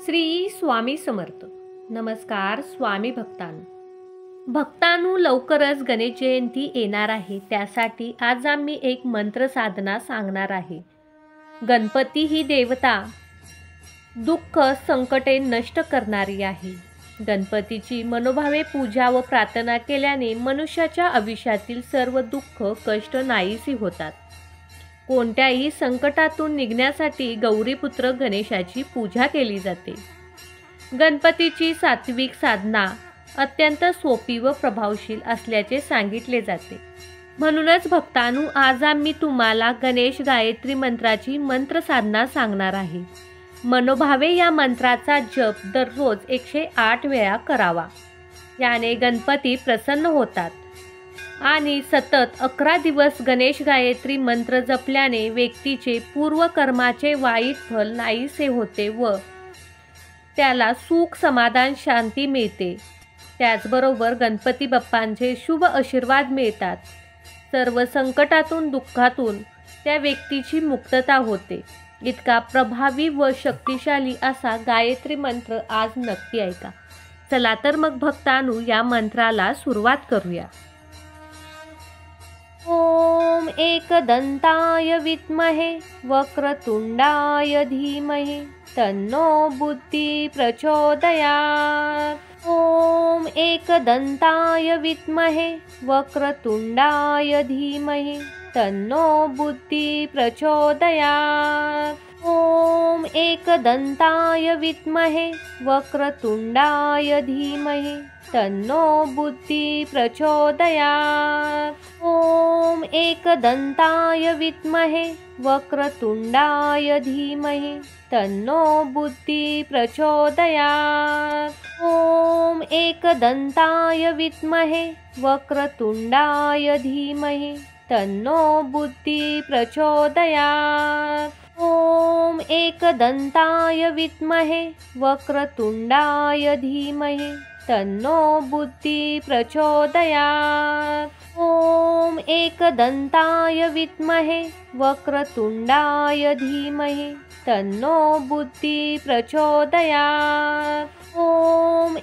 श्री स्वामी समर्थ. नमस्कार स्वामी भक्तांनो, लवकरच गणेश जयंती येणार आहे. त्यासाठी आज आम्ही एक मंत्र साधना सांगणार आहे. गणपती ही देवता दुःख संकटे नष्ट करणारी आहे. गणपतीची मनोभावे पूजा व प्रार्थना केल्याने मनुष्याच्या आयुष्यातील सर्व दुःख कष्ट नाहीसी होतात. कोणत्याही संकटातून निघण्यासाठी गौरीपुत्र गणेशाची पूजा केली जाते. गणपतीची सात्विक साधना अत्यंत सोपी व प्रभावशील असल्याचे सांगितले जाते. म्हणूनच भक्तांनो, आज आम्ही तुम्हाला गणेश गायत्री मंत्राची मंत्र साधना सांगणार आहे. मनोभावे या मंत्राचा जप दररोज 108 वेळा करावा. याने गणपती प्रसन्न होतात आणि सतत 11 दिवस गणेश गायत्री मंत्र जपल्याने व्यक्तीचे पूर्वकर्माचे वाईट फल नाहीसे होते व त्याला सुख समाधान शांती मिळते. त्याचबरोबर गणपती बाप्पांचे शुभ आशीर्वाद मिळतात. सर्व संकटातून दुःखातून त्या व्यक्तीची मुक्तता होते. इतका प्रभावी व शक्तिशाली असा गायत्री मंत्र आज नक्की ऐका. चला तर मग भक्तांनो, या मंत्राला सुरुवात करूया. ओम एकदंताय विद्महे वक्रतुंडाय धीमहि तन्नो बुद्धि प्रचोदयात्. ओम एकदंताय विद्महे वक्रतुंडाय धीमहि तन्नो बुद्धि प्रचोदयात्. ओम एकदंताय विद्महे वक्रतुंडाय धीमहि तन्नो बुद्धि प्रचोदयात्. ओम एकदंताय विद्महे वक्रतुंडाय धीमहि तन्नो बुद्धि प्रचोदयात्. ओम एकदंताय विद्महे वक्रतुंडाय धीमहि तन्नो बुद्धि प्रचोदयात्. ओम एकदंताय विद्महे वक्रतुंडाय धीमहि तन्नो बुद्धि प्रचोदयात्. ओम एकदंताय विद्महे वक्रतुंडाय धीमहि तन्नो बुद्धि प्रचोदयात्. ओम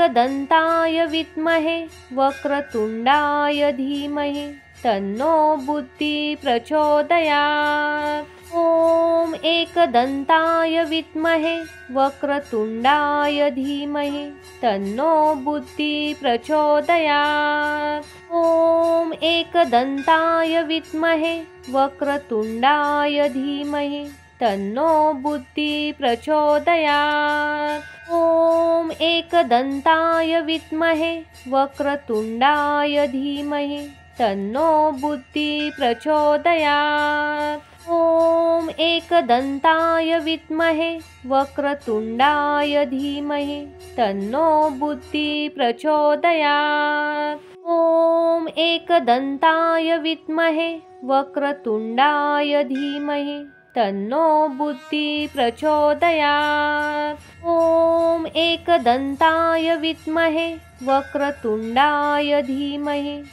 एकदंताय विद्महे वक्रतुंडाय धीमहि तन्नो बुद्धि प्रचोदयात्. ओम एकदंताय विद्महे वक्रतुंडाय धीमहि तन्नो बुद्धि प्रचोदयात्. ओम एकदंताय विद्महे वक्रतुंडाय धीमहि तन्नो बुद्धि प्रचोदयात्. ओम एकदंताय विद्महे वक्रतुंडाय धीमहि तन्नो बुद्धि प्रचोदयात्. ओम एकदंताय विद्महे वक्रतुंडाय धीमहि तन्नो बुद्धि प्रचोदयात्. ओम एकदंताय विद्महे वक्रतुंडाय धीमहि तन्नो बुद्धि प्रचोदयात्. ओम एकदंताय विद्महे वक्रतुंडाय धीमहि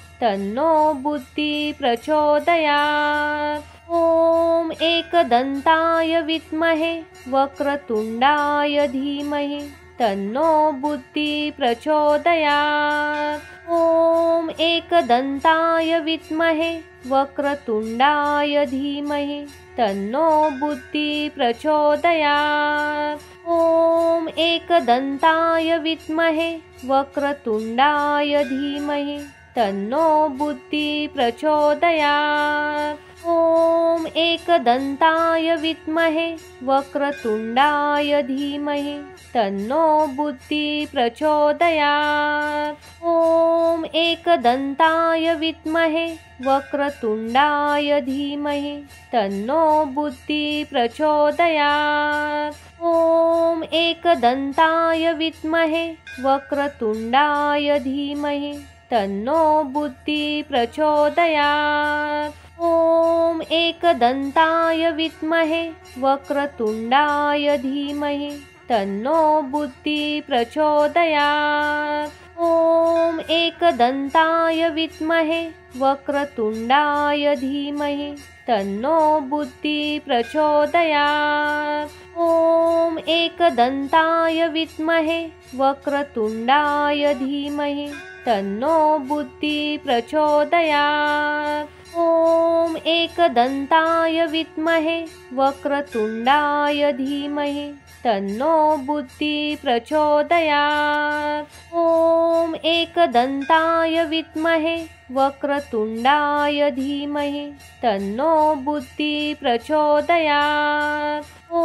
तन्नो बुद्धि प्रचोदयात्. ओम एकदंताय विद्महे वक्रतुंडाय धीमहि तन्नो बुद्धि प्रचोदयात्. ओम एकदंताय विद्महे वक्रतुंडाय धीमहि तन्नो बुद्धि प्रचोदयात्. ओम एकदंताय विद्महे वक्रतुंडाय धीमहि तन्नो बुद्धि प्रचोदयात्. ओम एकदंताय विद्महे वक्रतुंडाय धीमहि तन्नो बुद्धि प्रचोदयात्. ओम एकदंताय विद्महे वक्रतुंडाय धीमहि तन्नो बुद्धि प्रचोदयात्. ओम एकदंताय विद्महे वक्रतुंडाय धीमहि तन्नो बुद्धि प्रचोदयात्. ओम एकदंताय विद्महे वक्रतुंडाय धीमहि तन्नो बुद्धि प्रचोदयात्. ओम एकदंताय विद्महे वक्रतुंडाय धीमहि तन्नो बुद्धि प्रचोदयात्। ॐ एकदन्ताय विद्महे वक्रतुण्डाय धीमहि तन्नो बुद्धिः प्रचोदयात्। ॐ एकदन्ताय विद्महे वक्रतुण्डाय धीमहि तन्नो बुद्धिः प्रचोदयात्। ॐ एकदन्ताय विद्महे वक्रतुण्डाय धीमहि तन्नो बुद्धिः प्रचोदयात्। ॐ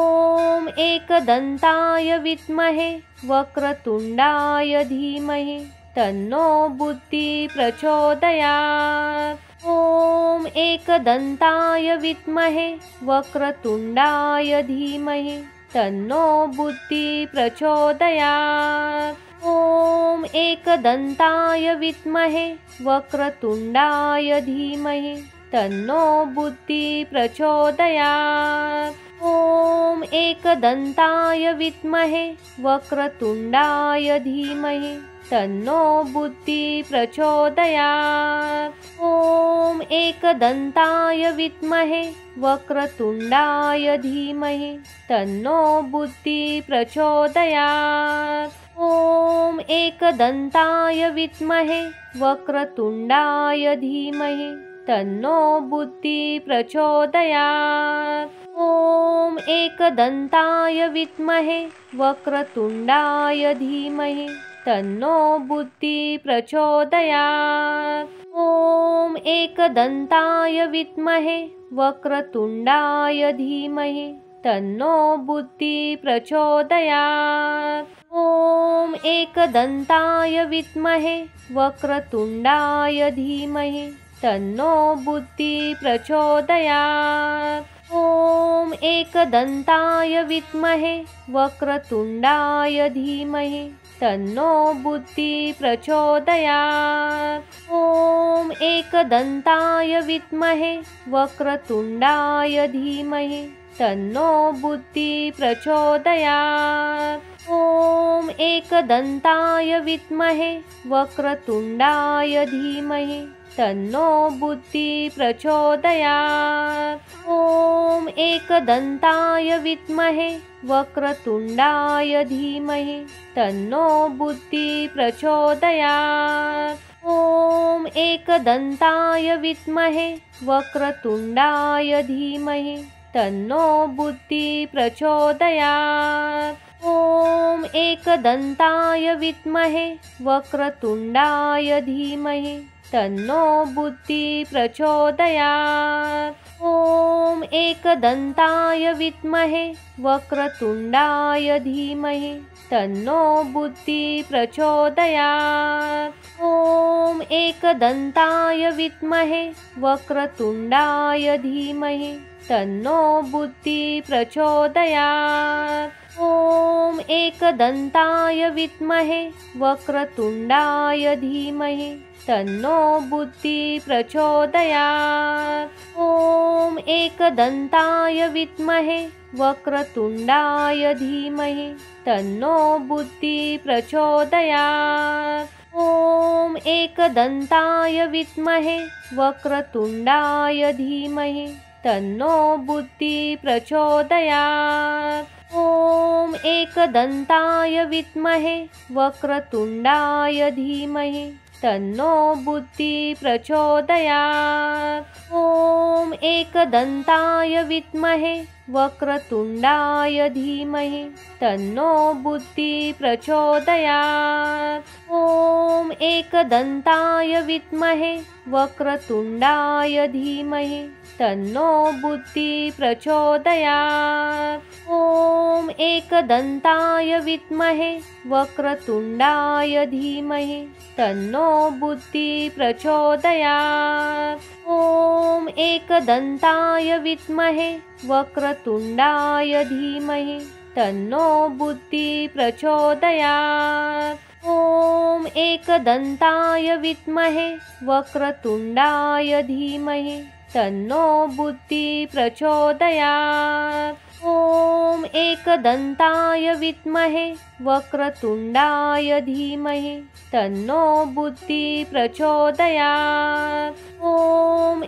एकदन्ताय विद्महे वक्रतुण्डाय धीमहि तन्नो बुद्धिः प्रचोदयात्। ॐ एकदन्ताय विद्महे वक्रतुण्डाय धीमहि तन्नो बुद्धिः प्रचोदयात्। ॐ एकदन्ताय विद्महे वक्रतुण्डाय धीमहि तन्नो बुद्धिः प्रचोदयात्। ॐ एकदन्ताय विद्महे वक्रतुण्डाय धीमहि तन्नो बुद्धिः प्रचोदयात्। ॐ एकदन्ताय विद्महे वक्रतुण्डाय धीमहि तन्नो बुद्धिः प्रचोदयात्। ॐ एकदन्ताय विद्महे वक्रतुण्डाय धीमहि तन्नो बुद्धिः प्रचोदयात्। ॐ एकदन्ताय विद्महे वक्रतुण्डाय धीमहि तन्नो बुद्धिः प्रचोदयात्। ॐ एकदन्ताय विद्महे वक्रतुण्डाय धीमहि तन्नो बुद्धिः प्रचोदयात्। ॐ एकदन्ताय विद्महे वक्रतुण्डाय धीमहि तन्नो बुद्धिः प्रचोदयात्। ॐ एकदन्ताय विद्महे वक्रतुण्डाय धीमहि तन्नो बुद्धिः प्रचोदयात्। ॐ एकदन्ताय विद्महे वक्रतुण्डाय धीमहि तन्नो बुद्धिः प्रचोदयात्। ॐ एकदन्ताय विद्महे वक्रतुण्डाय धीमहि तन्नो बुद्धिः प्रचोदयात्। ॐ एकदन्ताय विद्महे वक्रतुण्डाय धीमहि तन्नो बुद्धिः प्रचोदयात्। ॐ एकदन्ताय विद्महे वक्रतुण्डाय धीमहि तन्नो बुद्धिः प्रचोदयात्। ॐ एकदन्ताय विद्महे वक्रतुण्डाय धीमहि तन्नो बुद्धिः प्रचोदयात्। ॐ एकदन्ताय विद्महे वक्रतुण्डाय धीमहि तन्नो बुद्धिः प्रचोदयात्। ॐ एकदन्ताय विद्महे वक्रतुण्डाय धीमहि तन्नो बुद्धिः प्रचोदयात्। ॐ एकदन्ताय विद्महे वक्रतुण्डाय धीमहि तन्नो बुद्धिः प्रचोदयात्। ॐ एकदन्ताय विद्महे वक्रतुण्डाय धीमहि तन्नो बुद्धिः प्रचोदयात्। ॐ एकदन्ताय विद्महे वक्रतुण्डाय धीमहि तन्नो बुद्धिः प्रचोदयात्। ॐ एकदन्ताय विद्महे वक्रतुण्डाय धीमहि तन्नो बुद्धिः प्रचोदयात्। ॐ एकदन्ताय विद्महे वक्रतुण्डाय धीमहि तन्नो बुद्धिः प्रचोदयात्। ॐ एकदन्ताय विद्महे वक्रतुण्डाय धीमहि तन्नो बुद्धिः प्रचोदयात्। ॐ एकदन्ताय विद्महे वक्रतुण्डाय धीमहि तन्नो बुद्धिः प्रचोदयात्। ॐ एकदन्ताय विद्महे वक्रतुण्डाय धीमहि तन्नो बुद्धिः प्रचोदयात्। ॐ एकदन्ताय विद्महे वक्रतुण्डाय धीमहि तन्नो बुद्धिः प्रचोदयात्। ॐ एकदन्ताय विद्महे वक्रतुण्डाय धीमहि तन्नो बुद्धिः प्रचोदयात्। ॐ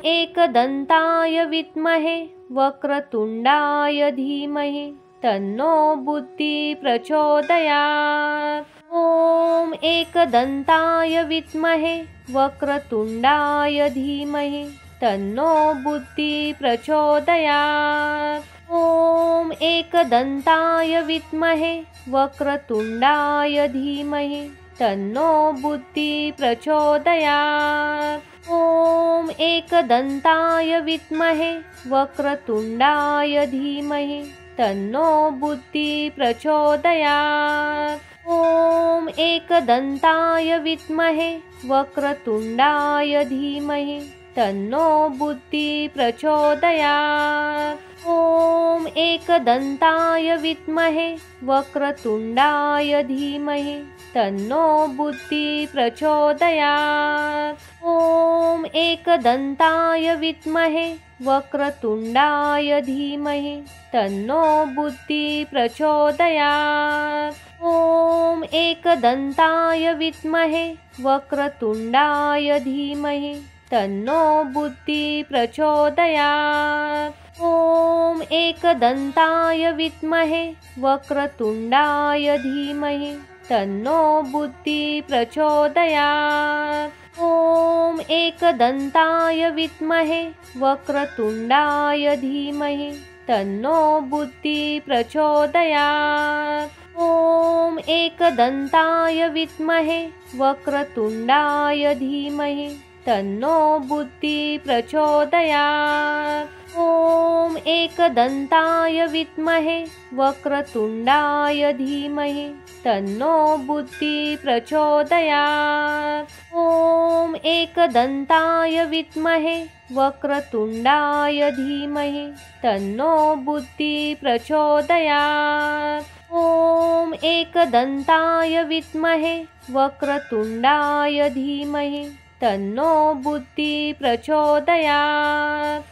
एकदन्ताय विद्महे वक्रतुण्डाय धीमहि तन्नो बुद्धिः प्रचोदयात्। ॐ एकदन्ताय विद्महे वक्रतुण्डाय धीमहि तन्नो बुद्धिः प्रचोदयात्। ॐ एकदन्ताय विद्महे वक्रतुण्डाय धीमहि तन्नो बुद्धिः प्रचोदयात्। ॐ एकदन्ताय विद्महे वक्रतुण्डाय धीमहि तन्नो बुद्धिः प्रचोदयात्। ॐ एकदन्ताय विद्महे वक्रतुण्डाय धीमहि तन्नो बुद्धिः प्रचोदयात्। ॐ एकदन्ताय विद्महे वक्रतुण्डाय धीमहि तन्नो बुद्धिः प्रचोदयात्। ॐ एकदन्ताय विद्महे वक्रतुण्डाय धीमहि तन्नो बुद्धिः प्रचोदयात्। ॐ एकदन्ताय विद्महे वक्रतुण्डाय धीमहि तन्नो बुद्धिः प्रचोदयात्। ॐ एकदन्ताय विद्महे वक्रतुण्डाय धीमहि तन्नो बुद्धिः प्रचोदयात्। ॐ एकदन्ताय विद्महे वक्रतुण्डाय धीमहि तन्नो बुद्धिः प्रचोदयात्। ॐ एकदन्ताय विद्महे वक्रतुण्डाय धीमहि तन्नो बुद्धिः प्रचोदयात्। ॐ एकदन्ताय विद्महे वक्रतुण्डाय धीमहि तन्नो बुद्धिः प्रचोदयात्। ॐ एकदन्ताय विद्महे वक्रतुण्डाय धीमहि तन्नो बुद्धिः प्रचोदयात्। ॐ एकदन्ताय विद्महे वक्रतुण्डाय धीमहि तन्नो बुद्धिः प्रचोदयात्।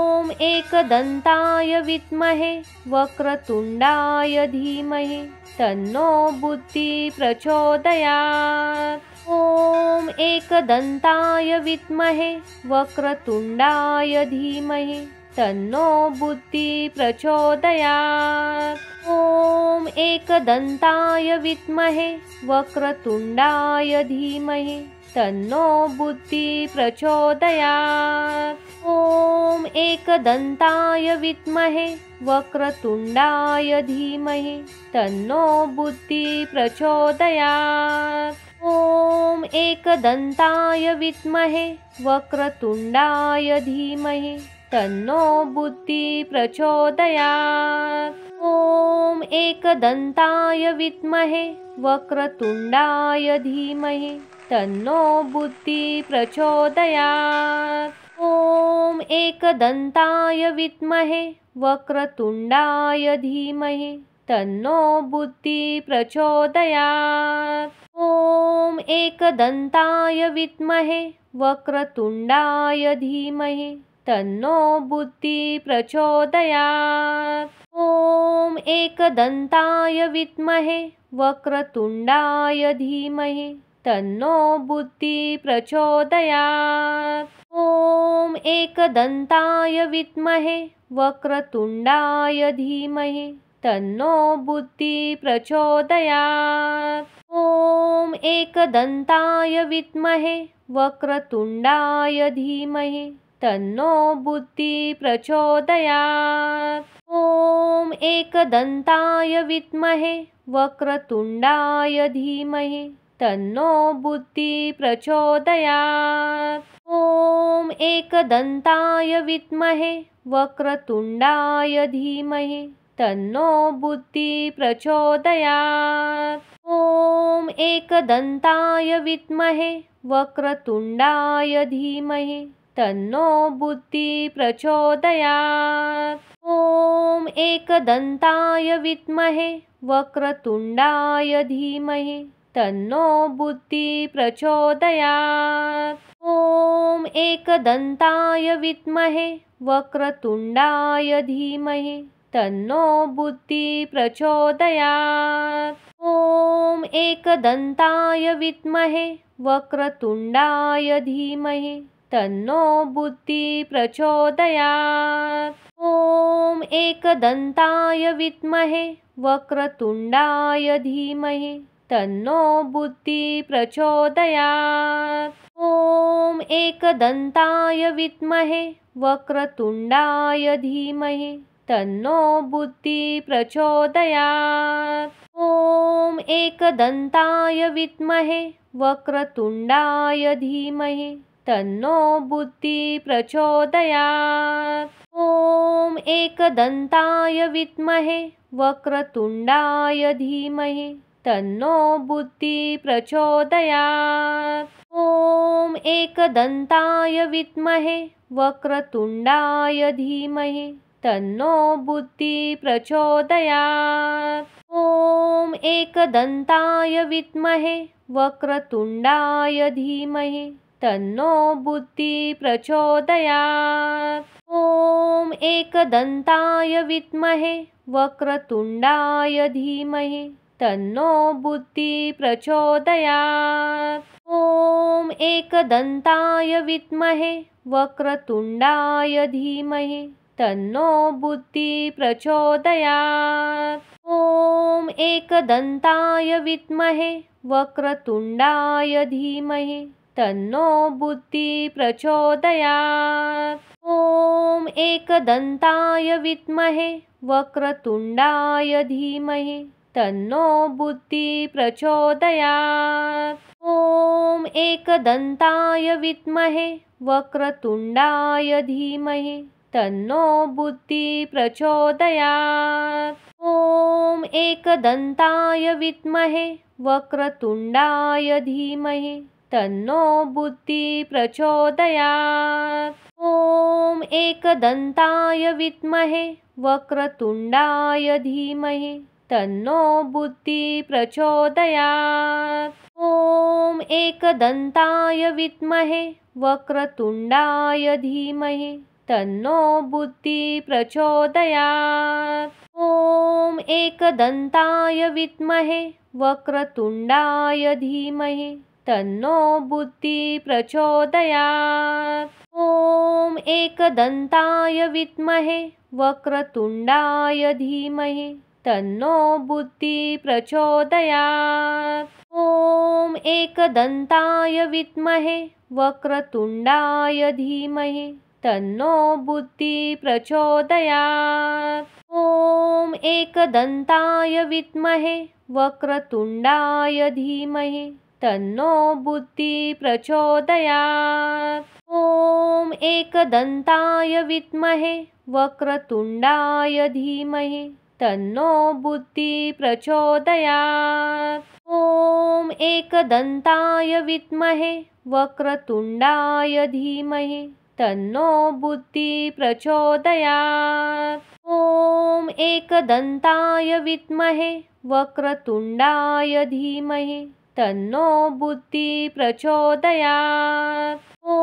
ॐ एकदन्ताय विद्महे वक्रतुण्डाय धीमहि तन्नो बुद्धिः प्रचोदयात्। ॐ एकदन्ताय विद्महे वक्रतुण्डाय धीमहि तन्नो बुद्धिः प्रचोदयात्। ॐ एकदन्ताय विद्महे वक्रतुण्डाय धीमहि तन्नो बुद्धिः प्रचोदयात्। ॐ एकदन्ताय विद्महे वक्रतुण्डाय धीमहि तन्नो बुद्धिः प्रचोदयात्। ॐ एकदन्ताय विद्महे वक्रतुण्डाय धीमहि तन्नो बुद्धिः प्रचोदयात्। ॐ एकदन्ताय विद्महे वक्रतुण्डाय धीमहि तन्नो बुद्धिः प्रचोदयात्। ॐ एकदन्ताय विद्महे वक्रतुण्डाय धीमहि तन्नो बुद्धिः प्रचोदयात्। ॐ एकदन्ताय विद्महे वक्रतुण्डाय धीमहि तन्नो बुद्धिः प्रचोदयात्। ॐ एकदन्ताय विद्महे वक्रतुण्डाय धीमहि तन्नो बुद्धिः प्रचोदयात्। ॐ एकदन्ताय विद्महे वक्रतुण्डाय धीमहि तन्नो बुद्धिः प्रचोदयात्। ॐ एकदन्ताय विद्महे वक्रतुण्डाय धीमहि तन्नो बुद्धिः प्रचोदयात्। ॐ एकदन्ताय विद्महे वक्रतुण्डाय धीमहि तन्नो बुद्धिः प्रचोदयात्। ॐ एकदन्ताय विद्महे वक्रतुण्डाय धीमहि तन्नो बुद्धिः प्रचोदयात्। ॐ एकदन्ताय विद्महे वक्रतुण्डाय धीमहि तन्नो बुद्धिः प्रचोदयात्। ॐ एकदन्ताय विद्महे वक्रतुण्डाय धीमहि तन्नो बुद्धिः प्रचोदयात्। ॐ एकदन्ताय विद्महे वक्रतुण्डाय धीमहि तन्नो बुद्धिः प्रचोदयात्। ॐ एकदन्ताय विद्महे वक्रतुण्डाय धीमहि तन्नो बुद्धिः प्रचोदयात्। ॐ एकदन्ताय विद्महे वक्रतुण्डाय धीमहि तन्नो बुद्धिः प्रचोदयात्। ॐ एकदन्ताय विद्महे वक्रतुण्डाय धीमहि तन्नो बुद्धिः प्रचोदयात्। ॐ एकदन्ताय विद्महे वक्रतुण्डाय धीमहि तन्नो बुद्धिः प्रचोदयात्। ॐ एकदन्ताय विद्महे वक्रतुण्डाय धीमहि तन्नो बुद्धिः प्रचोदयात्। ॐ एकदन्ताय विद्महे वक्रतुण्डाय धीमहि तन्नो बुद्धिः प्रचोदयात्। ॐ एकदन्ताय विद्महे वक्रतुण्डाय धीमहि तन्नो बुद्धिः प्रचोदयात्। ॐ एकदन्ताय विद्महे वक्रतुण्डाय धीमहि तन्नो बुद्धिः प्रचोदयात्। ॐ एकदन्ताय विद्महे वक्रतुण्डाय धीमहि तन्नो बुद्धिः प्रचोदयात्। ॐ एकदन्ताय विद्महे वक्रतुण्डाय धीमहि तन्नो बुद्धिः प्रचोदयात्। ॐ एकदन्ताय विद्महे वक्रतुण्डाय धीमहि तन्नो बुद्धिः प्रचोदयात्। ॐ एकदन्ताय विद्महे वक्रतुण्डाय धीमहि तन्नो बुद्धिः प्रचोदयात्। ॐ एकदन्ताय विद्महे वक्रतुण्डाय धीमहि तन्नो बुद्धिः प्रचोदयात्। ॐ एकदन्ताय विद्महे वक्रतुण्डाय धीमहि तन्नो बुद्धिः प्रचोदयात्। ॐ एकदन्ताय विद्महे वक्रतुण्डाय धीमहि तन्नो बुद्धिः प्रचोदयात्। ॐ एकदन्ताय विद्महे वक्रतुण्डाय धीमहि तन्नो बुद्धिः प्रचोदयात्। ॐ एकदन्ताय विद्महे वक्रतुण्डाय धीमहि तन्नो बुद्धिः प्रचोदयात्। ॐ एकदन्ताय विद्महे वक्रतुण्डाय धीमहि तन्नो बुद्धिः प्रचोदयात्। ॐ एकदन्ताय विद्महे वक्रतुण्डाय धीमहि तन्नो बुद्धिः प्रचोदयात्। ॐ एकदन्ताय विद्महे वक्रतुण्डाय धीमहि तन्नो बुद्धिः प्रचोदयात्। ॐ एकदन्ताय विद्महे वक्रतुण्डाय धीमहि तन्नो बुद्धिः प्रचोदयात्। ॐ एकदन्ताय विद्महे वक्रतुण्डाय धीमहि तन्नो बुद्धिः प्रचोदयात्। ॐ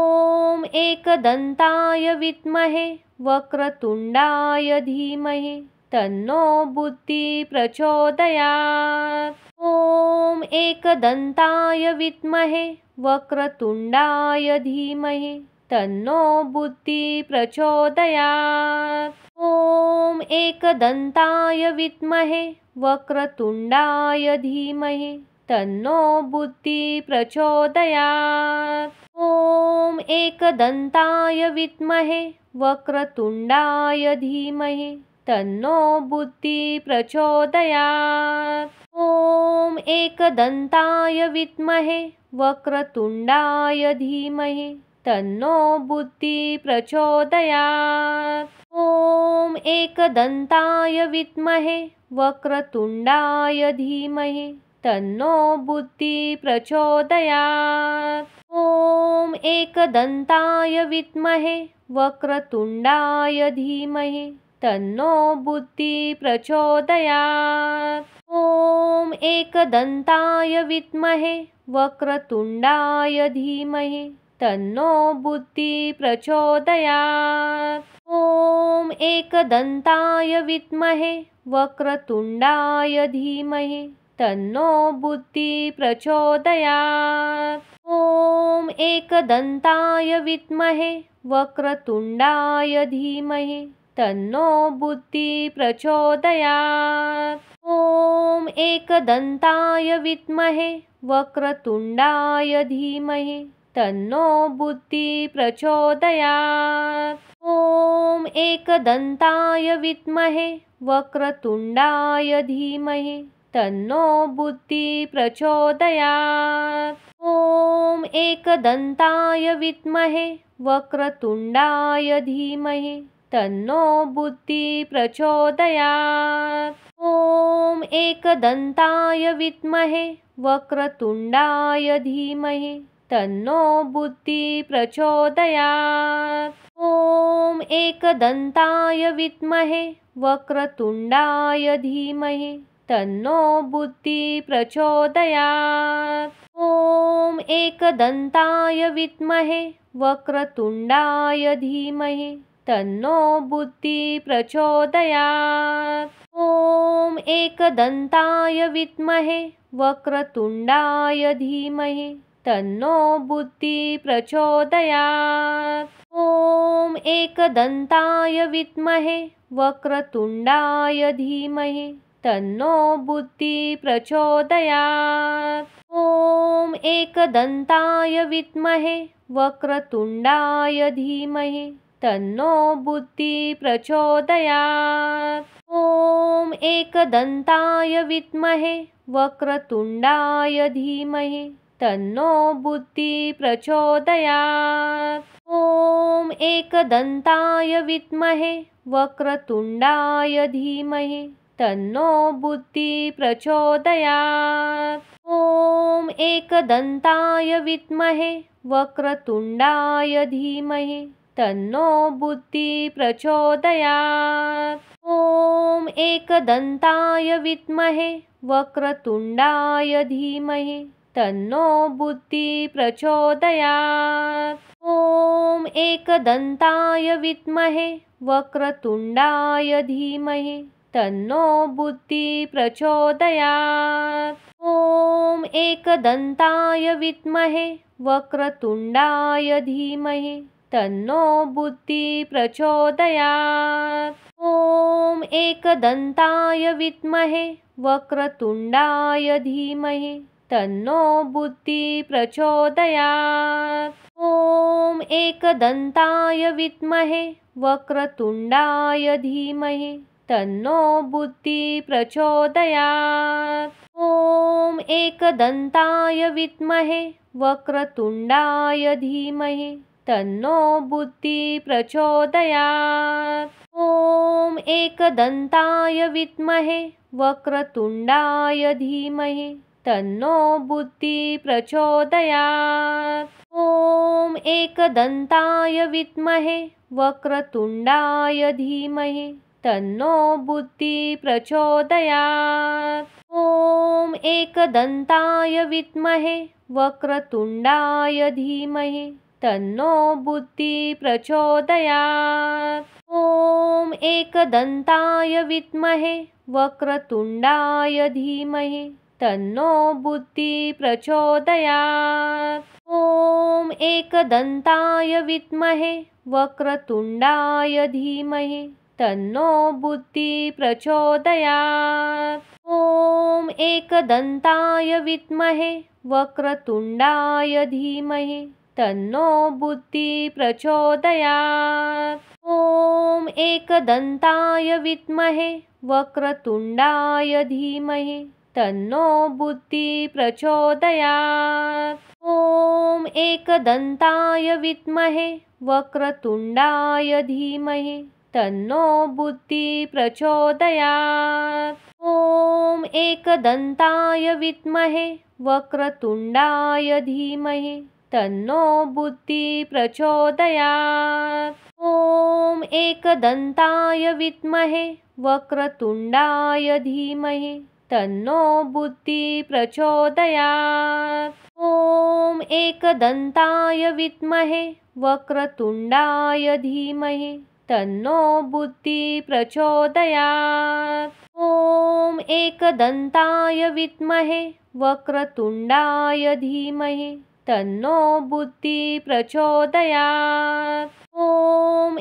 एकदन्ताय विद्महे वक्रतुण्डाय धीमहि तन्नो बुद्धिः प्रचोदयात्। ॐ एकदन्ताय विद्महे वक्रतुण्डाय धीमहि तन्नो बुद्धिः प्रचोदयात्। ॐ एकदन्ताय विद्महे वक्रतुण्डाय धीमहि तन्नो बुद्धिः प्रचोदयात्। ॐ एकदन्ताय विद्महे वक्रतुण्डाय धीमहि तन्नो बुद्धिः प्रचोदयात्। ॐ एकदन्ताय विद्महे वक्रतुण्डाय धीमहि तन्नो बुद्धिः प्रचोदयात्। ॐ एकदन्ताय विद्महे वक्रतुण्डाय धीमहि तन्नो बुद्धिः प्रचोदयात्। ॐ एकदन्ताय विद्महे वक्रतुण्डाय धीमहि तन्नो बुद्धिः प्रचोदयात्। ॐ एकदन्ताय विद्महे वक्रतुण्डाय धीमहि तन्नो बुद्धिः प्रचोदयात्। ॐ एकदन्ताय विद्महे वक्रतुण्डाय धीमहि तन्नो बुद्धिः प्रचोदयात्। ॐ एकदन्ताय विद्महे वक्रतुण्डाय धीमहि तन्नो बुद्धिः प्रचोदयात्। ॐ एकदन्ताय विद्महे वक्रतुण्डाय धीमहि तन्नो बुद्धिः प्रचोदयात्। ॐ एकदन्ताय विद्महे वक्रतुण्डाय धीमहि तन्नो बुद्धिः प्रचोदयात्। ॐ एकदन्ताय विद्महे वक्रतुण्डाय धीमहि तन्नो बुद्धिः प्रचोदयात्। ॐ एकदन्ताय विद्महे वक्रतुण्डाय धीमहि तन्नो बुद्धिः प्रचोदयात्। ॐ एकदन्ताय विद्महे वक्रतुण्डाय धीमहि तन्नो बुद्धिः प्रचोदयात्। ॐ एकदन्ताय विद्महे वक्रतुण्डाय धीमहि तन्नो बुद्धिः प्रचोदयात्। ॐ एकदन्ताय विद्महे वक्रतुण्डाय धीमहि तन्नो बुद्धिः प्रचोदयात्। ॐ एकदन्ताय विद्महे वक्रतुण्डाय धीमहि तन्नो बुद्धिः प्रचोदयात्। ॐ एकदन्ताय विद्महे वक्रतुण्डाय धीमहि तन्नो बुद्धिः प्रचोदयात्। ॐ एकदन्ताय विद्महे वक्रतुण्डाय धीमहि तन्नो बुद्धिः प्रचोदयात्। ॐ एकदन्ताय विद्महे वक्रतुण्डाय धीमहि तन्नो बुद्धिः प्रचोदयात्। ॐ एकदन्ताय विद्महे वक्रतुण्डाय धीमहि तन्नो बुद्धिः प्रचोदयात्। ॐ एकदन्ताय विद्महे वक्रतुण्डाय धीमहि तन्नो बुद्धिः प्रचोदयात्। ॐ एकदन्ताय विद्महे वक्रतुण्डाय धीमहि तन्नो बुद्धिः प्रचोदयात्। ॐ एकदन्ताय विद्महे वक्रतुण्डाय धीमहि तन्नो बुद्धिः प्रचोदयात्। ॐ एकदन्ताय विद्महे वक्रतुण्डाय धीमहि तन्नो बुद्धिः प्रचोदयात्। ॐ एकदन्ताय विद्महे वक्रतुण्डाय धीमहि तन्नो बुद्धिः प्रचोदयात्। ॐ एकदन्ताय विद्महे वक्रतुण्डाय धीमहि तन्नो बुद्धिः प्रचोदयात्। ॐ एकदन्ताय विद्महे वक्रतुण्डाय धीमहि तन्नो बुद्धिः प्रचोदयात्। ॐ एकदन्ताय विद्महे वक्रतुण्डाय धीमहि तन्नो बुद्धिः प्रचोदयात्। ॐ एकदन्ताय विद्महे वक्रतुण्डाय धीमहि तन्नो बुद्धिः प्रचोदयात्। ॐ एकदन्ताय विद्महे वक्रतुण्डाय धीमहि तन्नो बुद्धिः प्रचोदयात्। ॐ एकदन्ताय विद्महे वक्रतुण्डाय धीमहि तन्नो बुद्धिः प्रचोदयात्। ॐ एकदन्ताय विद्महे वक्रतुण्डाय धीमहि तन्नो बुद्धिः प्रचोदयात्। ॐ एकदन्ताय विद्महे वक्रतुण्डाय धीमहि तन्नो बुद्धिः प्रचोदयात्। ॐ एकदन्ताय विद्महे वक्रतुण्डाय धीमहि तन्नो बुद्धिः प्रचोदयात्। ॐ एकदन्ताय विद्महे वक्रतुण्डाय धीमहि तन्नो बुद्धिः प्रचोदयात्। ॐ एकदन्ताय विद्महे वक्रतुण्डाय धीमहि तन्नो बुद्धिः प्रचोदयात्। ॐ एकदन्ताय विद्महे वक्रतुण्डाय धीमहि तन्नो बुद्धिः प्रचोदयात्। ॐ एकदन्ताय विद्महे वक्रतुण्डाय धीमहि तन्नो बुद्धिः प्रचोदयात्। ॐ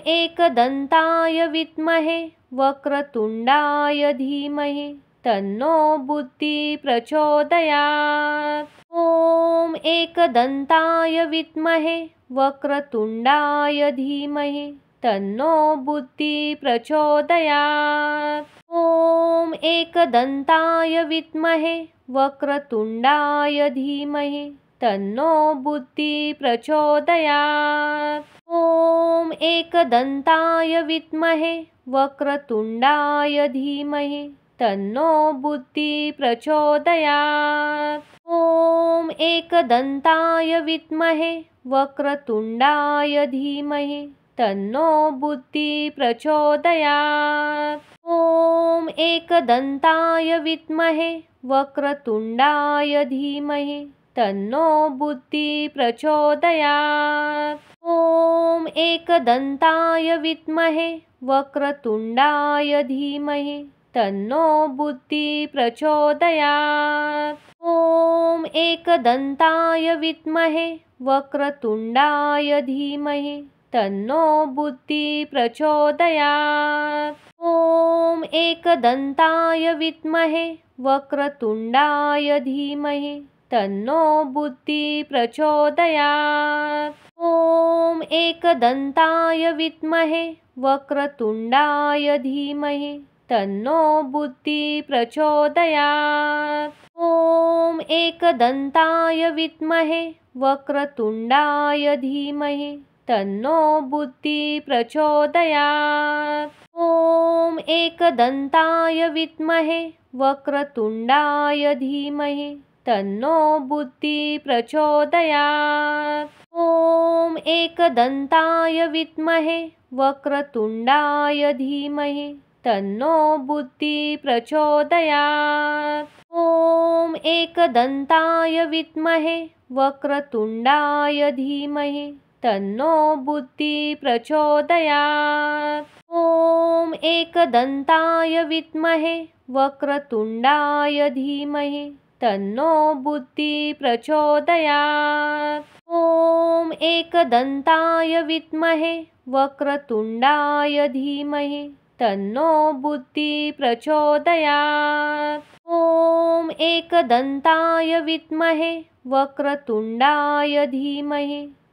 एकदन्ताय विद्महे वक्रतुण्डाय धीमहि तन्नो बुद्धिः प्रचोदयात्। ॐ एकदन्ताय विद्महे वक्रतुण्डाय धीमहि तन्नो बुद्धिः प्रचोदयात्। ॐ एकदन्ताय विद्महे वक्रतुण्डाय धीमहि तन्नो बुद्धिः प्रचोदयात्। ॐ एकदन्ताय विद्महे वक्रतुण्डाय धीमहि तन्नो बुद्धिः प्रचोदयात्। ॐ एकदन्ताय विद्महे वक्रतुण्डाय धीमहि तन्नो बुद्धिः प्रचोदयात्। ॐ एकदन्ताय विद्महे वक्रतुण्डाय धीमहि तन्नो बुद्धिः प्रचोदयात्। ॐ एकदन्ताय विद्महे वक्रतुण्डाय धीमहि तन्नो बुद्धिः प्रचोदयात्। ॐ एकदन्ताय विद्महे वक्रतुण्डाय धीमहि तन्नो बुद्धिः प्रचोदयात्। ॐ एकदन्ताय विद्महे वक्रतुण्डाय धीमहि तन्नो बुद्धिः प्रचोदयात्। ॐ एकदन्ताय विद्महे वक्रतुण्डाय धीमहि तन्नो बुद्धिः प्रचोदयात्। ॐ एकदन्ताय विद्महे वक्रतुण्डाय धीमहि तन्नो बुद्धिः प्रचोदयात्। ॐ एकदन्ताय विद्महे वक्रतुण्डाय धीमहि तन्नो बुद्धिः प्रचोदयात्। ॐ एकदन्ताय विद्महे वक्रतुण्डाय धीमहि तन्नो बुद्धिः प्रचोदयात्। ॐ एकदन्ताय विद्महे वक्रतुण्डाय धीमहि तन्नो बुद्धिः प्रचोदयात्। ॐ एकदन्ताय विद्महे वक्रतुण्डाय धीमहि तन्नो बुद्धिः प्रचोदयात्। ॐ एकदन्ताय विद्महे वक्रतुण्डाय धीमहि तन्नो बुद्धिः प्रचोदयात्। ॐ एकदन्ताय विद्महे वक्रतुण्डाय धीमहि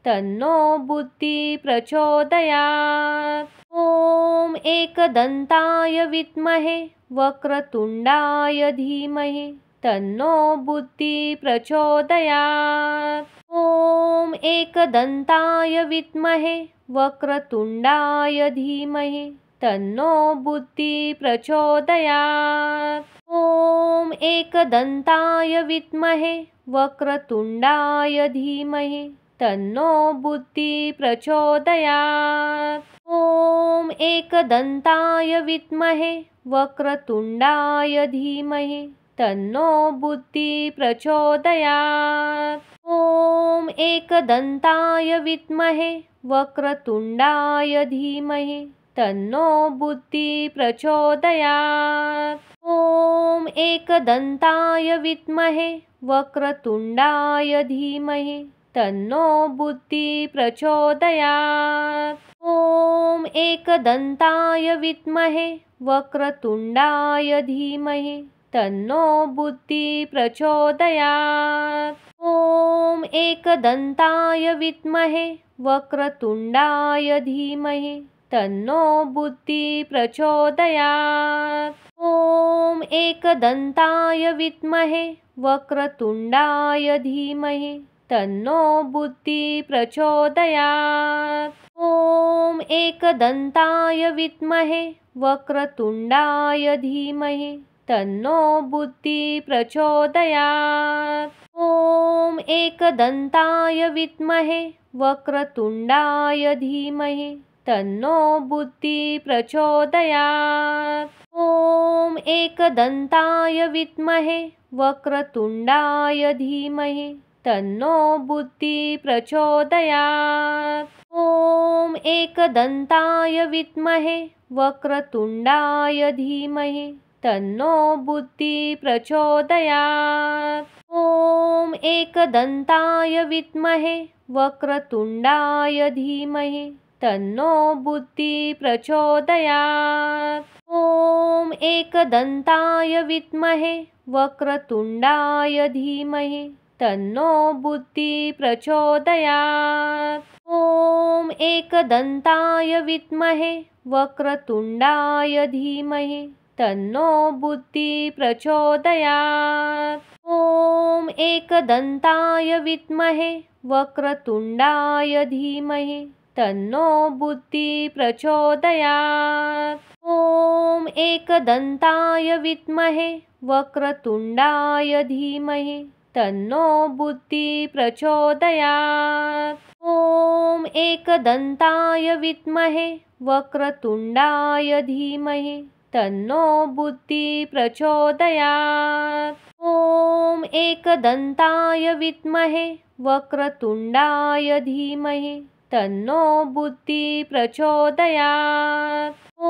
तन्नो बुद्धिः प्रचोदयात्। ॐ एकदन्ताय विद्महे वक्रतुण्डाय धीमहि तन्नो बुद्धिः प्रचोदयात्। ॐ एकदन्ताय विद्महे वक्रतुण्डाय धीमहि तन्नो बुद्धिः प्रचोदयात्। ॐ एकदन्ताय विद्महे वक्रतुण्डाय धीमहि तन्नो बुद्धिः प्रचोदयात्। ॐ एकदन्ताय विद्महे वक्रतुण्डाय धीमहि तन्नो बुद्धिः प्रचोदयात्। ॐ एकदन्ताय विद्महे वक्रतुण्डाय धीमहि तन्नो बुद्धिः प्रचोदयात्। ॐ एकदन्ताय विद्महे वक्रतुण्डाय धीमहि तन्नो बुद्धिः प्रचोदयात्। ॐ एकदन्ताय विद्महे वक्रतुण्डाय धीमहि तन्नो बुद्धिः प्रचोदयात्। ॐ एकदन्ताय विद्महे वक्रतुण्डाय धीमहि तन्नो बुद्धिः प्रचोदयात्। ॐ एकदन्ताय विद्महे वक्रतुण्डाय धीमहि तन्नो बुद्धिः प्रचोदयात्। ॐ एकदन्ताय विद्महे वक्रतुण्डाय धीमहि तन्नो बुद्धिः प्रचोदयात्। ॐ एकदन्ताय विद्महे वक्रतुण्डाय धीमहि तन्नो बुद्धिः प्रचोदयात्। ॐ एकदन्ताय विद्महे वक्रतुण्डाय धीमहि तन्नो बुद्धिः प्रचोदयात्। ॐ एकदन्ताय विद्महे वक्रतुण्डाय धीमहि तन्नो बुद्धिः प्रचोदयात्। ॐ एकदन्ताय विद्महे वक्रतुण्डाय धीमहि तन्नो बुद्धिः प्रचोदयात्। ॐ एकदन्ताय विद्महे वक्रतुण्डाय धीमहि तन्नो बुद्धिः प्रचोदयात्। ॐ एकदन्ताय विद्महे वक्रतुण्डाय धीमहि तन्नो बुद्धिः प्रचोदयात्। ॐ एकदन्ताय विद्महे वक्रतुण्डाय धीमहि तन्नो बुद्धिः प्रचोदयात्। ॐ एकदन्ताय विद्महे वक्रतुण्डाय धीमहि तन्नो बुद्धिः प्रचोदयात्। ॐ एकदन्ताय विद्महे वक्रतुण्डाय धीमहि तन्नो बुद्धिः प्रचोदयात्। ॐ एकदन्ताय विद्महे वक्रतुण्डाय धीमहि तन्नो बुद्धिः प्रचोदयात्। ॐ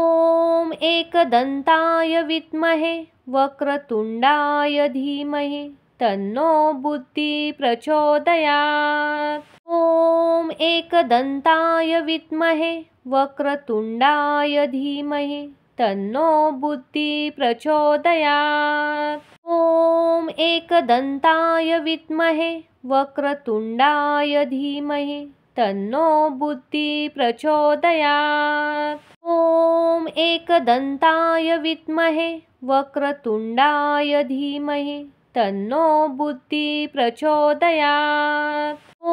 एकदन्ताय विद्महे वक्रतुण्डाय धीमहि तन्नो बुद्धिः प्रचोदयात्। ॐ एकदन्ताय विद्महे वक्रतुण्डाय धीमहि तन्नो बुद्धिः प्रचोदयात्। ॐ एकदन्ताय विद्महे वक्रतुण्डाय धीमहि तन्नो बुद्धिः प्रचोदयात्। ॐ एकदन्ताय विद्महे वक्रतुण्डाय धीमहि तन्नो बुद्धिः प्रचोदयात्। ॐ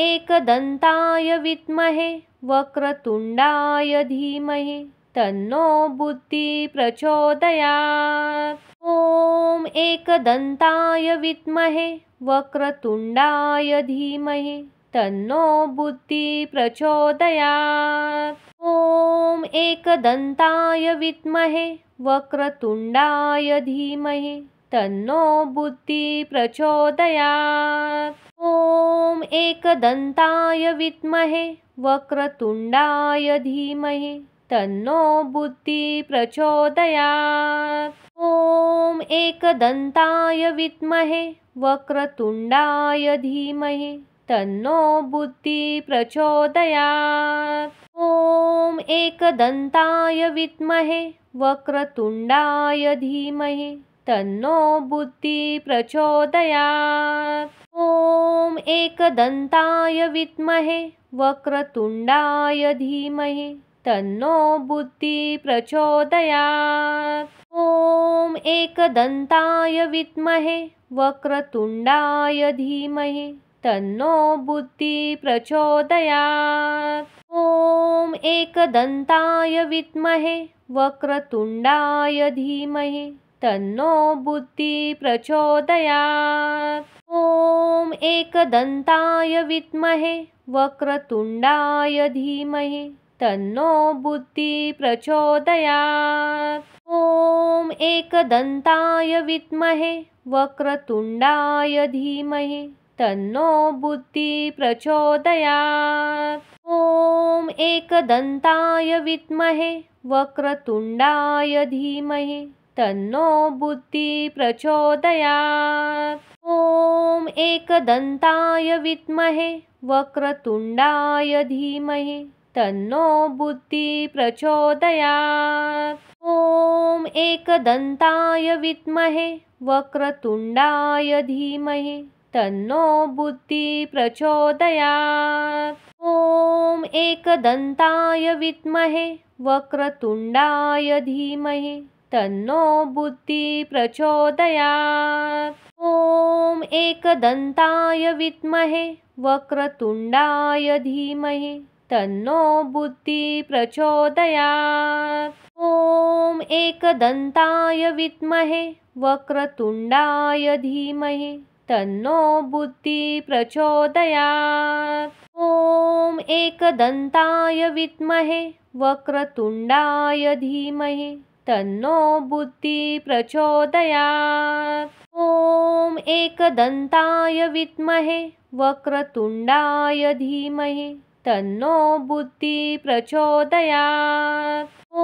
एकदन्ताय विद्महे वक्रतुण्डाय धीमहि तन्नो बुद्धिः प्रचोदयात्। ॐ एकदन्ताय विद्महे वक्रतुण्डाय धीमहि तन्नो बुद्धिः प्रचोदयात्। ॐ एकदन्ताय विद्महे वक्रतुण्डाय धीमहि तन्नो बुद्धिः प्रचोदयात्। ॐ एकदन्ताय विद्महे वक्रतुण्डाय धीमहि तन्नो बुद्धिः प्रचोदयात्। ॐ एकदन्ताय विद्महे वक्रतुण्डाय धीमहि तन्नो बुद्धिः प्रचोदयात्। ॐ एकदन्ताय विद्महे वक्रतुण्डाय धीमहि तन्नो बुद्धिः प्रचोदयात्। ॐ एकदन्ताय विद्महे वक्रतुण्डाय धीमहि तन्नो बुद्धिः प्रचोदयात्। ॐ एकदन्ताय विद्महे वक्रतुण्डाय धीमहि तन्नो बुद्धिः प्रचोदयात्। ॐ एकदन्ताय विद्महे वक्रतुण्डाय धीमहि तन्नो बुद्धिः प्रचोदयात्। ॐ एकदन्ताय विद्महे वक्रतुण्डाय धीमहि तन्नो बुद्धिः प्रचोदयात्। ॐ एकदन्ताय विद्महे वक्रतुण्डाय धीमहि तन्नो बुद्धिः प्रचोदयात्। ॐ एकदन्ताय विद्महे वक्रतुण्डाय धीमहि तन्नो बुद्धिः प्रचोदयात्। ॐ एकदन्ताय विद्महे वक्रतुण्डाय धीमहि तन्नो बुद्धिः प्रचोदयात्। ॐ एकदन्ताय विद्महे वक्रतुण्डाय धीमहि तन्नो बुद्धिः प्रचोदयात्। ॐ एकदन्ताय विद्महे वक्रतुण्डाय धीमहि तन्नो बुद्धिः प्रचोदयात्। ॐ एकदन्ताय विद्महे वक्रतुण्डाय धीमहि तन्नो बुद्धिः प्रचोदयात्। ॐ एकदन्ताय विद्महे वक्रतुण्डाय धीमहि तन्नो बुद्धिः प्रचोदयात्। ॐ एकदन्ताय विद्महे वक्रतुण्डाय धीमहि तन्नो बुद्धिः प्रचोदयात्। ॐ एकदन्ताय विद्महे वक्रतुण्डाय धीमहि तन्नो बुद्धिः प्रचोदयात्। ॐ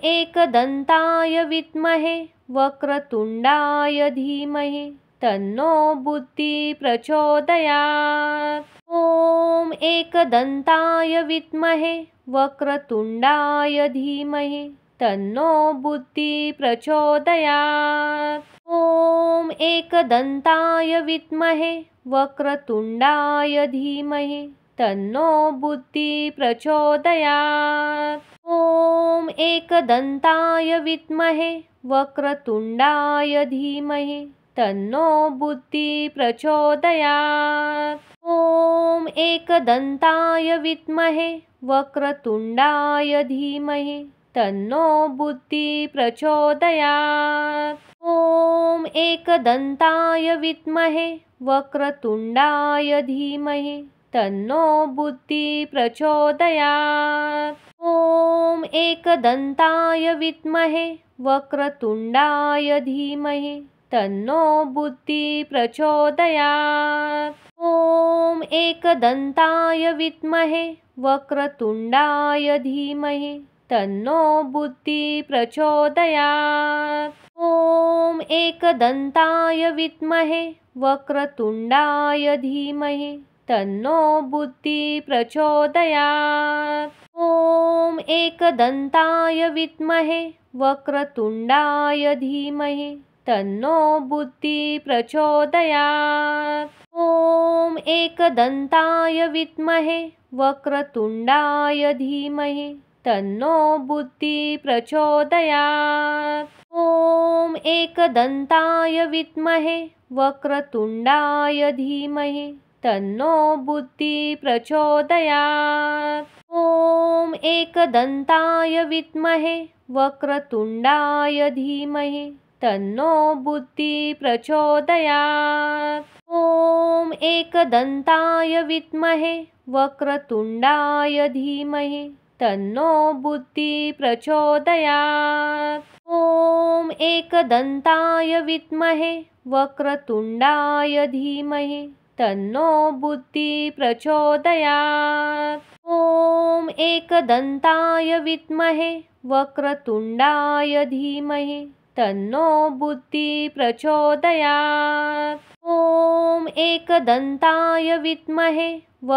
एकदन्ताय विद्महे वक्रतुण्डाय धीमहि तन्नो बुद्धिः प्रचोदयात्। ॐ ॐ एकदन्ताय विद्महे वक्रतुण्डाय धीमहि तन्नो बुद्धिः प्रचोदयात्। ॐ एकदन्ताय विद्महे वक्रतुण्डाय धीमहि तन्नो बुद्धिः प्रचोदयात्। ॐ एकदन्ताय विद्महे वक्रतुण्डाय धीमहि तन्नो बुद्धिः प्रचोदयात्। ॐ एकदन्ताय विद्महे वक्रतुण्डाय धीमहि तन्नो बुद्धिः प्रचोदयात्। ॐ एकदन्ताय विद्महे वक्रतुण्डाय धीमहि तन्नो बुद्धिः प्रचोदयात्। ॐ एकदन्ताय विद्महे वक्रतुण्डाय धीमहि तन्नो बुद्धिः प्रचोदयात्। ॐ एकदन्ताय विद्महे वक्रतुण्डाय धीमहि तन्नो बुद्धिः प्रचोदयात्। ॐ एकदन्ताय विद्महे वक्रतुण्डाय धीमहि तन्नो बुद्धिः प्रचोदयात्। ॐ एकदन्ताय विद्महे वक्रतुण्डाय धीमहि तन्नो बुद्धिः प्रचोदयात्। ॐ एकदन्ताय विद्महे वक्रतुण्डाय धीमहि तन्नो बुद्धिः प्रचोदयात्। ॐ एकदन्ताय विद्महे वक्रतुण्डाय धीमहि तन्नो बुद्धिः प्रचोदयात्। ॐ एकदन्ताय विद्महे वक्रतुण्डाय धीमहि तन्नो बुद्धिः प्रचोदयात्। ॐ एकदन्ताय विद्महे वक्रतुण्डाय धीमहि तन्नो बुद्धिः प्रचोदयात्। ॐ एकदन्ताय विद्महे वक्रतुण्डाय धीमहि तन्नो बुद्धिः प्रचोदयात्। ॐ एकदन्ताय विद्महे वक्रतुण्डाय धीमहि तन्नो बुद्धिः प्रचोदयात्। ॐ एकदन्ताय विद्महे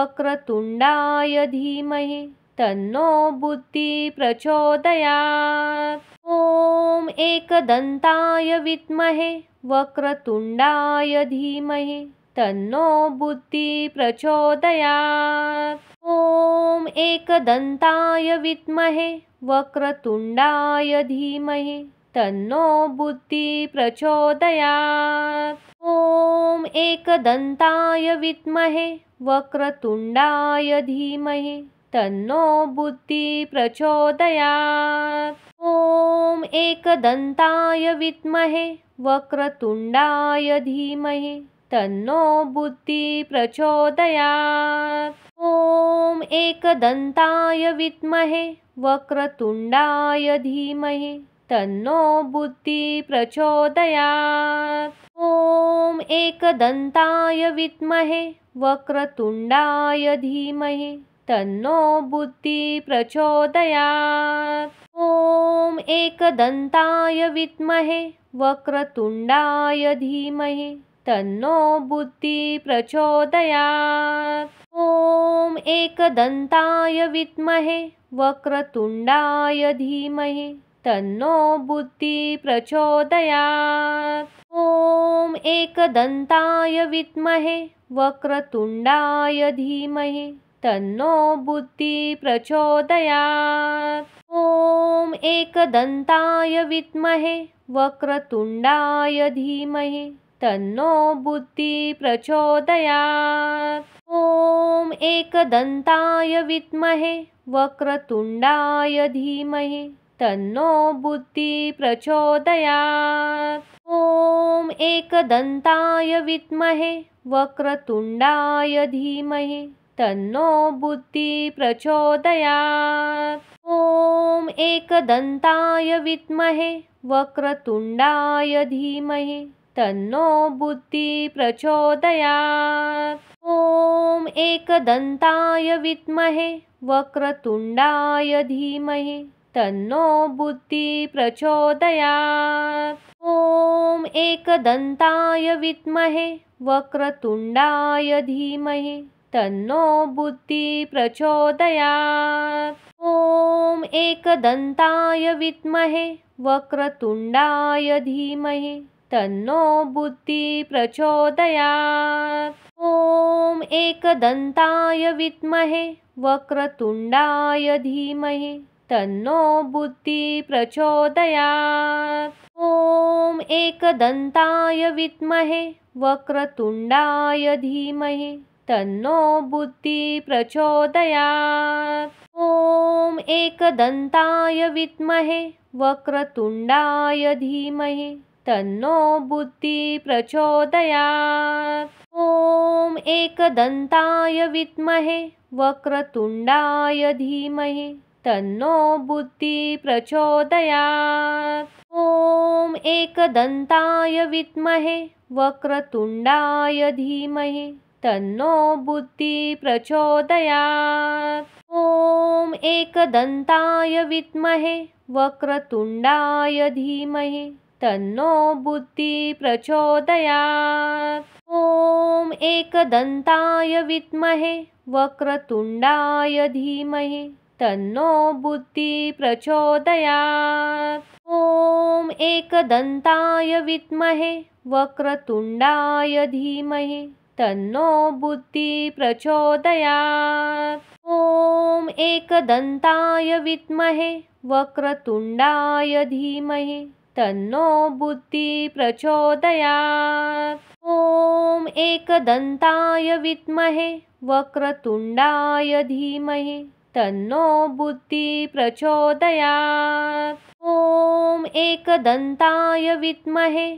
वक्रतुण्डाय धीमहि तन्नो बुद्धिः प्रचोदयात्। ॐ एकदन्ताय विद्महे वक्रतुण्डाय धीमहि तन्नो बुद्धिः प्रचोदयात्। ॐ एकदन्ताय विद्महे वक्रतुण्डाय धीमहि तन्नो बुद्धिः प्रचोदयात्। ॐ एकदन्ताय विद्महे वक्रतुण्डाय धीमहि तन्नो बुद्धिः प्रचोदयात्। ॐ एकदन्ताय विद्महे वक्रतुण्डाय धीमहि तन्नो बुद्धिः प्रचोदयात्। ॐ एकदन्ताय विद्महे वक्रतुण्डाय धीमहि तन्नो बुद्धिः प्रचोदयात्। ॐ एकदन्ताय विद्महे वक्रतुण्डाय धीमहि तन्नो बुद्धिः प्रचोदयात्। ॐ एकदन्ताय विद्महे वक्रतुण्डाय धीमहि तन्नो बुद्धिः प्रचोदयात्। ॐ एकदन्ताय विद्महे वक्रतुण्डाय धीमहि तन्नो बुद्धिः प्रचोदयात्। ॐ एकदन्ताय विद्महे वक्रतुण्डाय धीमहि तन्नो बुद्धिः प्रचोदयात्। ॐ एकदन्ताय विद्महे वक्रतुण्डाय धीमहि तन्नो बुद्धिः प्रचोदयात्। ॐ एकदन्ताय विद्महे वक्रतुण्डाय धीमहि तन्नो बुद्धिः प्रचोदयात्। ॐ एकदन्ताय विद्महे वक्रतुण्डाय धीमहि तन्नो बुद्धिः प्रचोदयात्। ॐ एकदन्ताय विद्महे वक्रतुण्डाय धीमहि तन्नो बुद्धिः प्रचोदयात्। ॐ एकदन्ताय विद्महे वक्रतुण्डाय धीमहि तन्नो बुद्धिः प्रचोदयात्। ॐ एकदन्ताय विद्महे वक्रतुण्डाय धीमहि तन्नो बुद्धिः प्रचोदयात्। ॐ एकदन्ताय विद्महे वक्रतुण्डाय धीमहि तन्नो बुद्धिः प्रचोदयात्। ॐ एकदन्ताय विद्महे वक्रतुण्डाय धीमहि तन्नो बुद्धिः प्रचोदयात्। ॐ एकदन्ताय विद्महे वक्रतुण्डाय धीमहि तन्नो बुद्धिः प्रचोदयात्। ॐ एकदन्ताय विद्महे वक्रतुण्डाय धीमहि तन्नो बुद्धिः प्रचोदयात्। ॐ एकदन्ताय विद्महे वक्रतुण्डाय धीमहि तन्नो बुद्धिः प्रचोदयात्। ॐ एकदन्ताय विद्महे वक्रतुण्डाय धीमहि तन्नो बुद्धिः प्रचोदयात्। ॐ एकदन्ताय विद्महे वक्रतुण्डाय धीमहि तन्नो बुद्धिः प्रचोदयात्। ॐ एकदन्ताय विद्महे वक्रतुण्डाय धीमहि तन्नो बुद्धिः प्रचोदयात्। ॐ एकदन्ताय विद्महे वक्रतुण्डाय धीमहि तन्नो बुद्धिः प्रचोदयात्। ॐ एकदन्ताय विद्महे वक्रतुण्डाय धीमहि तन्नो बुद्धिः प्रचोदयात्। ॐ एकदन्ताय विद्महे वक्रतुण्डाय धीमहि तन्नो बुद्धिः प्रचोदयात्। ॐ एकदन्ताय विद्महे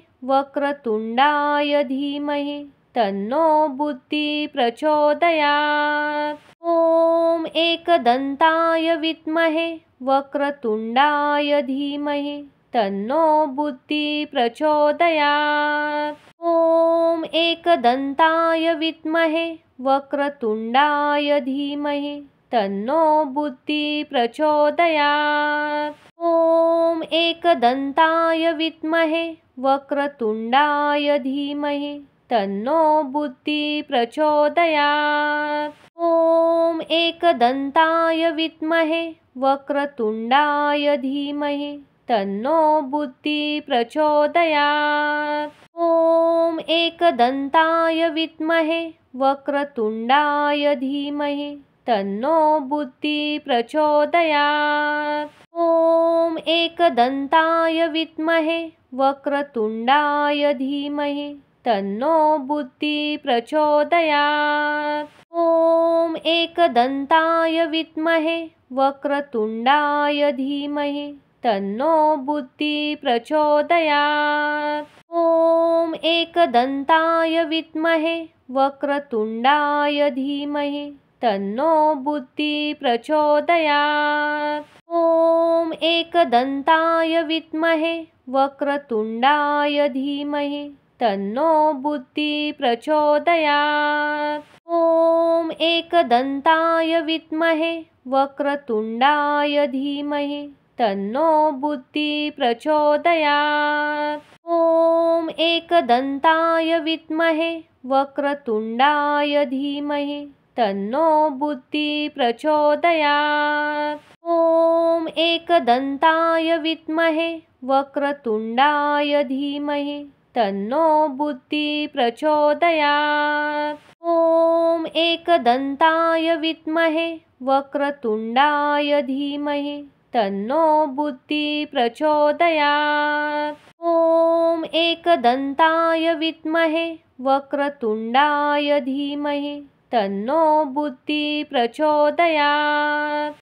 वक्रतुण्डाय धीमहि तन्नो बुद्धिः प्रचोदयात्। ॐ एकदन्ताय विद्महे वक्रतुण्डाय धीमहि तन्नो बुद्धिः प्रचोदयात्। ॐ एकदन्ताय विद्महे वक्रतुण्डाय धीमहि तन्नो बुद्धिः प्रचोदयात्। ॐ एकदन्ताय विद्महे वक्रतुण्डाय धीमहि तन्नो बुद्धिः प्रचोदयात्। ॐ एकदन्ताय विद्महे वक्रतुण्डाय धीमहि तन्नो बुद्धिः प्रचोदयात्। ॐ एकदन्ताय विद्महे वक्रतुण्डाय धीमहि तन्नो बुद्धिः प्रचोदयात्। ॐ एकदन्ताय विद्महे वक्रतुण्डाय धीमहि तन्नो बुद्धिः प्रचोदयात्। ॐ एकदन्ताय विद्महे वक्रतुण्डाय धीमहि तन्नो बुद्धिः प्रचोदयात्। ॐ एकदन्ताय विद्महे वक्रतुण्डाय धीमहि तन्नो बुद्धिः प्रचोदयात्। ॐ एकदन्ताय विद्महे वक्रतुण्डाय धीमहि तन्नो बुद्धिः प्रचोदयात्। ॐ एकदन्ताय विद्महे वक्रतुण्डाय धीमहि तन्नो बुद्धिः प्रचोदयात्। ॐ एकदन्ताय विद्महे वक्रतुण्डाय धीमहि तन्नो बुद्धिः प्रचोदयात्। ॐ एकदन्ताय विद्महे वक्रतुण्डाय धीमहि तन्नो बुद्धिः प्रचोदयात्। ॐ एकदन्ताय विद्महे वक्रतुण्डाय धीमहि तन्नो बुद्धिः प्रचोदयात्। ॐ एकदन्ताय विद्महे वक्रतुण्डाय धीमहि तन्नो बुद्धिः प्रचोदयात्।